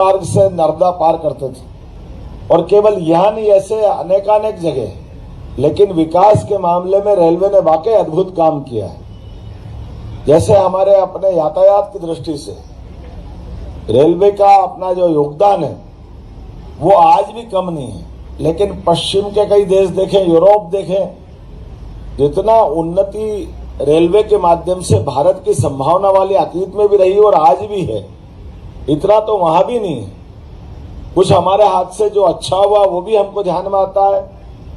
मार्ग से नर्मदा पार करते थे और केवल यहाँ नहीं, ऐसे अनेकानेक जगह। लेकिन विकास के मामले में रेलवे ने वाकई अद्भुत काम किया है। जैसे हमारे अपने यातायात की दृष्टि से रेलवे का अपना जो योगदान है वो आज भी कम नहीं है। लेकिन पश्चिम के कई देश देखें, यूरोप देखें, जितना उन्नति रेलवे के माध्यम से भारत की संभावना वाली अतीत में भी रही और आज भी है, इतना तो वहां भी नहीं है। कुछ हमारे हाथ से जो अच्छा हुआ वो भी हमको ध्यान में आता है,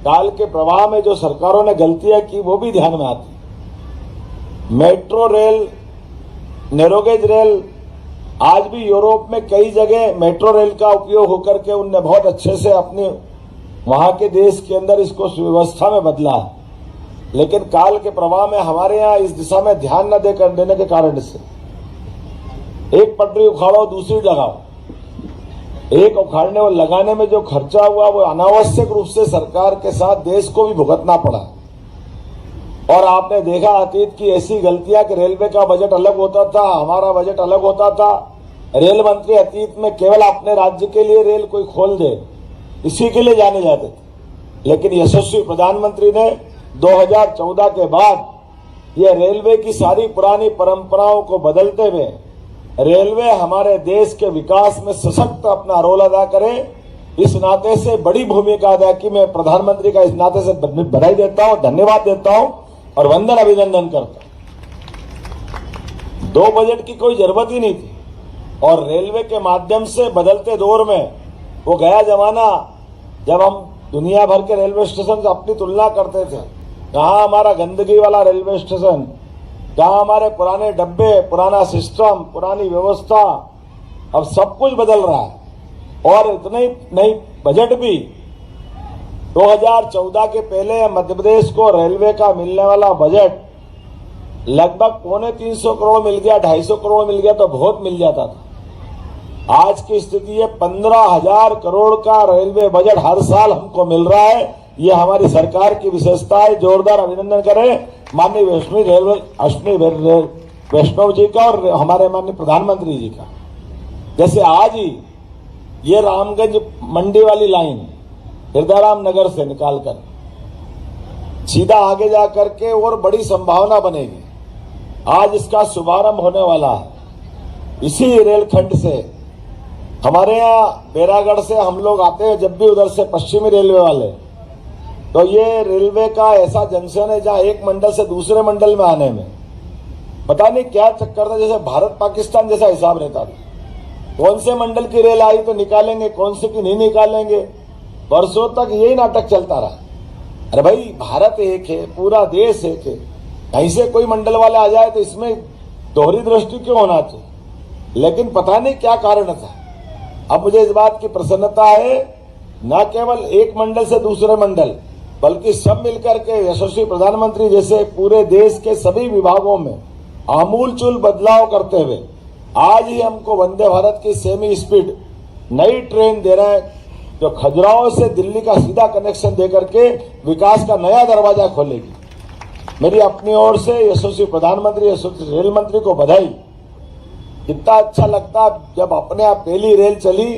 काल के प्रवाह में जो सरकारों ने गलतियां की वो भी ध्यान में आती। मेट्रो रेल, नैरोगेज रेल, आज भी यूरोप में कई जगह मेट्रो रेल का उपयोग होकर के उनने बहुत अच्छे से अपने वहां के देश के अंदर इसको सुव्यवस्था में बदला है। लेकिन काल के प्रवाह में हमारे यहाँ इस दिशा में ध्यान न देने के कारण से एक पटरी उखाड़ो दूसरी लगाओ, एक उखाड़ने और लगाने में जो खर्चा हुआ वो अनावश्यक रूप से सरकार के साथ देश को भी भुगतना पड़ा। और आपने देखा अतीत की ऐसी गलतियां कि रेलवे का बजट अलग होता था, हमारा बजट अलग होता था। रेल मंत्री अतीत में केवल अपने राज्य के लिए रेल कोई खोल दे इसी के लिए जाने जाते थे। लेकिन यशस्वी प्रधानमंत्री ने 2014 के बाद ये रेलवे की सारी पुरानी परंपराओं को बदलते हुए रेलवे हमारे देश के विकास में सशक्त अपना रोल अदा करे, इस नाते से बड़ी भूमिका अदा की। मैं प्रधानमंत्री का इस नाते से बधाई देता हूं, धन्यवाद देता हूं और वंदन अभिनंदन करता हूं। दो बजट की कोई जरूरत ही नहीं थी और रेलवे के माध्यम से बदलते दौर में वो गया जमाना जब हम दुनिया भर के रेलवे स्टेशन से अपनी तुलना करते थे। कहाँ हमारा गंदगी वाला रेलवे स्टेशन, कहाँ हमारे पुराने डब्बे, पुराना सिस्टम, पुरानी व्यवस्था। अब सब कुछ बदल रहा है। और इतना ही नहीं, बजट भी 2014 के पहले मध्य प्रदेश को रेलवे का मिलने वाला बजट लगभग 350 करोड़ मिल गया, 250 करोड़ मिल गया तो बहुत मिल जाता था। आज की स्थिति है 15,000 करोड़ का रेलवे बजट हर साल हमको मिल रहा है। ये हमारी सरकार की विशेषता है। जोरदार अभिनंदन करें माननीय अश्विनी वैष्णव जी का और हमारे माननीय प्रधानमंत्री जी का। जैसे आज ही ये रामगंज मंडी वाली लाइन हृदयराम नगर से निकालकर सीधा आगे जाकर के और बड़ी संभावना बनेगी। आज इसका शुभारंभ होने वाला है। इसी रेलखंड से हमारे यहाँ बैरागढ़ से हम लोग आते हैं जब भी उधर से पश्चिमी रेलवे वाले, तो ये रेलवे का ऐसा जंक्शन है जहां एक मंडल से दूसरे मंडल में आने में पता नहीं क्या चक्कर था, जैसे भारत पाकिस्तान जैसा हिसाब रहता था। कौन से मंडल की रेल आई तो निकालेंगे, कौन से की नहीं निकालेंगे। वर्षों तक यही नाटक चलता रहा। अरे भाई, भारत एक है, पूरा देश एक है, कहीं से कोई मंडल वाले आ जाए तो इसमें दोहरी दृष्टि क्यों होना चाहिए। लेकिन पता नहीं क्या कारण था। अब मुझे इस बात की प्रसन्नता है, न केवल एक मंडल से दूसरे मंडल बल्कि सब मिलकर के यशस्वी प्रधानमंत्री जैसे पूरे देश के सभी विभागों में आमूलचूल बदलाव करते हुए आज ही हमको वंदे भारत की सेमी स्पीड नई ट्रेन दे रहे हैं, जो खजुराहो से दिल्ली का सीधा कनेक्शन देकर के विकास का नया दरवाजा खोलेगी। मेरी अपनी ओर से यशस्वी प्रधानमंत्री, यशस्वी रेल मंत्री को बधाई। कितना अच्छा लगता जब अपने आप पहली रेल चली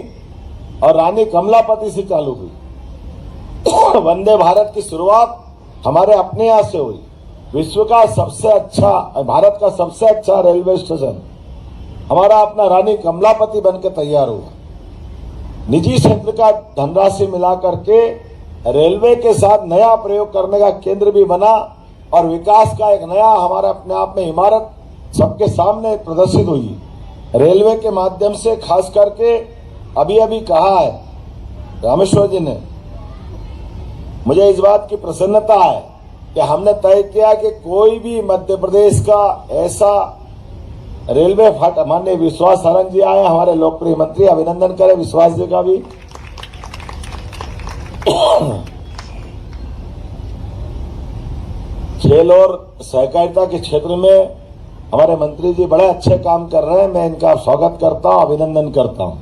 और रानी कमलापति से चालू हुई। वंदे भारत की शुरुआत हमारे अपने यहाँ से हुई। विश्व का सबसे अच्छा, भारत का सबसे अच्छा रेलवे स्टेशन हमारा अपना रानी कमलापति बनकर तैयार हुआ। निजी क्षेत्र का धनराशि मिला करके रेलवे के साथ नया प्रयोग करने का केंद्र भी बना और विकास का एक नया हमारे अपने आप में इमारत सबके सामने प्रदर्शित हुई। रेलवे के माध्यम से खास करके अभी कहा है रामेश्वर जी ने, मुझे इस बात की प्रसन्नता है कि हमने तय किया कि कोई भी मध्य प्रदेश का ऐसा रेलवे फाटक, माननीय विश्वास सारंग जी आए, हमारे लोकप्रिय मंत्री, अभिनंदन करें विश्वास जी का भी। खेल और सहकारिता के क्षेत्र में हमारे मंत्री जी बड़े अच्छे काम कर रहे हैं। मैं इनका स्वागत करता हूं, अभिनंदन करता हूं।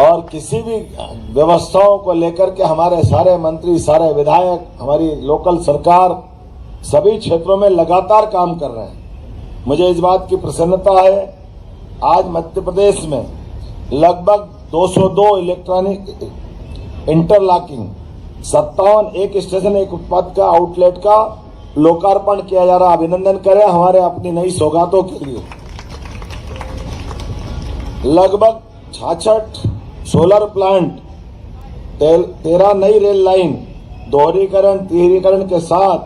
और किसी भी व्यवस्थाओं को लेकर के हमारे सारे मंत्री, सारे विधायक, हमारी लोकल सरकार सभी क्षेत्रों में लगातार काम कर रहे हैं। मुझे इस बात की प्रसन्नता है आज मध्य प्रदेश में लगभग 202 इलेक्ट्रॉनिक इंटरलॉकिंग, 57 एक स्टेशन एक उत्पाद का आउटलेट का लोकार्पण किया जा रहा। अभिनंदन करें हमारे अपनी नई सौगातों के लिए। लगभग 66 सोलर प्लांट, 13 नई रेल लाइन, दोहरीकरण तिहरीकरण के साथ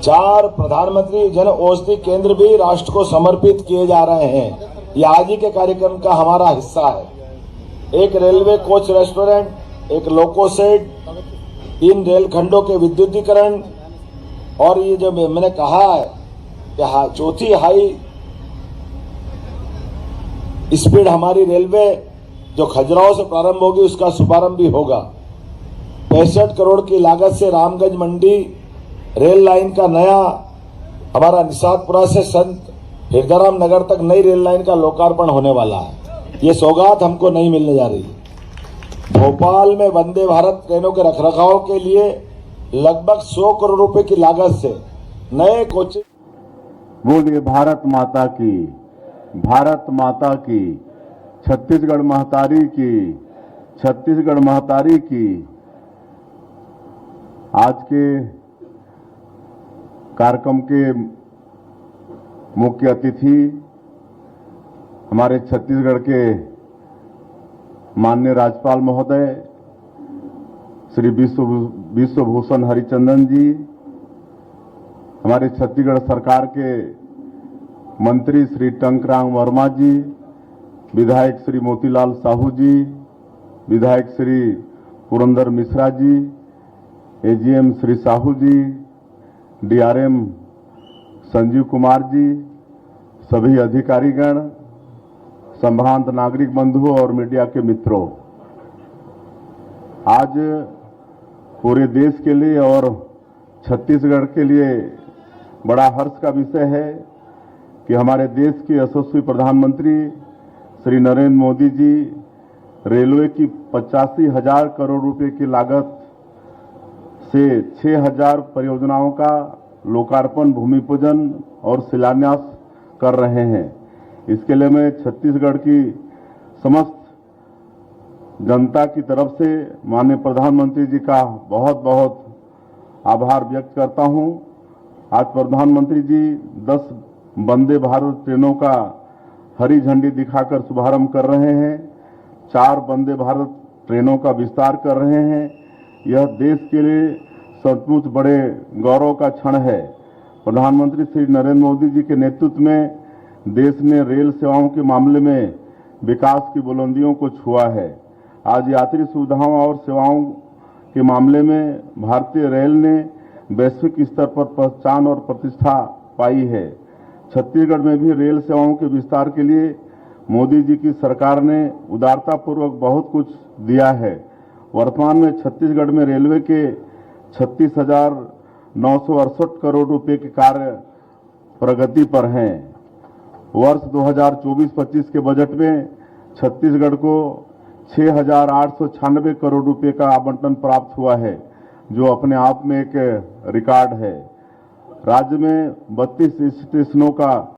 4 प्रधानमंत्री जन औषधि केंद्र भी राष्ट्र को समर्पित किए जा रहे हैं। यह आज ही के कार्यक्रम का हमारा हिस्सा है। एक रेलवे कोच रेस्टोरेंट, एक लोको शेड, 3 रेलखंडों के विद्युतीकरण, और ये जो मैंने कहा है कि चौथी हाई स्पीड हमारी रेलवे जो खजुराहो से प्रारंभ होगी उसका शुभारंभ भी होगा। 65 करोड़ की लागत से रामगंज मंडी रेल लाइन का नया, हमारा निषादपुरा से संत हिरदाराम नगर तक नई रेल लाइन का लोकार्पण होने वाला है। ये सौगात हमको नहीं मिलने जा रही है। भोपाल में वंदे भारत ट्रेनों के रखरखाव के लिए लगभग 100 करोड़ रुपए की लागत से नए कोचिंग। बोलिए भारत माता की, भारत माता की, छत्तीसगढ़ महतारी की, छत्तीसगढ़ महतारी की। आज के कार्यक्रम के मुख्य अतिथि हमारे छत्तीसगढ़ के माननीय राज्यपाल महोदय श्री विश्वभूषण हरिचंदन जी, हमारे छत्तीसगढ़ सरकार के मंत्री श्री टंकराम वर्मा जी, विधायक श्री मोतीलाल साहू जी, विधायक श्री पुरंदर मिश्रा जी, एजीएम श्री साहू जी, डीआरएम संजीव कुमार जी, सभी अधिकारीगण, संभ्रांत नागरिक बंधुओं और मीडिया के मित्रों, आज पूरे देश के लिए और छत्तीसगढ़ के लिए बड़ा हर्ष का विषय है कि हमारे देश के यशस्वी प्रधानमंत्री श्री नरेंद्र मोदी जी रेलवे की 85,000 करोड़ रुपए की लागत से 6,000 परियोजनाओं का लोकार्पण, भूमि पूजन और शिलान्यास कर रहे हैं। इसके लिए मैं छत्तीसगढ़ की समस्त जनता की तरफ से माननीय प्रधानमंत्री जी का बहुत बहुत आभार व्यक्त करता हूं। आज प्रधानमंत्री जी 10 वंदे भारत ट्रेनों का हरी झंडी दिखाकर शुभारंभ कर रहे हैं। 4 वंदे भारत ट्रेनों का विस्तार कर रहे हैं। यह देश के लिए सचमुच बड़े गौरव का क्षण है। प्रधानमंत्री श्री नरेंद्र मोदी जी के नेतृत्व में देश ने रेल सेवाओं के मामले में विकास की बुलंदियों को छुआ है। आज यात्री सुविधाओं और सेवाओं के मामले में भारतीय रेल ने वैश्विक स्तर पर पहचान और प्रतिष्ठा पाई है। छत्तीसगढ़ में भी रेल सेवाओं के विस्तार के लिए मोदी जी की सरकार ने उदारतापूर्वक बहुत कुछ दिया है। वर्तमान में छत्तीसगढ़ में रेलवे के 36,968 करोड़ रुपए के कार्य प्रगति पर हैं। वर्ष 2024-25 के बजट में छत्तीसगढ़ को 6,896 करोड़ रुपए का आवंटन प्राप्त हुआ है, जो अपने आप में एक रिकॉर्ड है। राज्य में 32 स्टेशनों का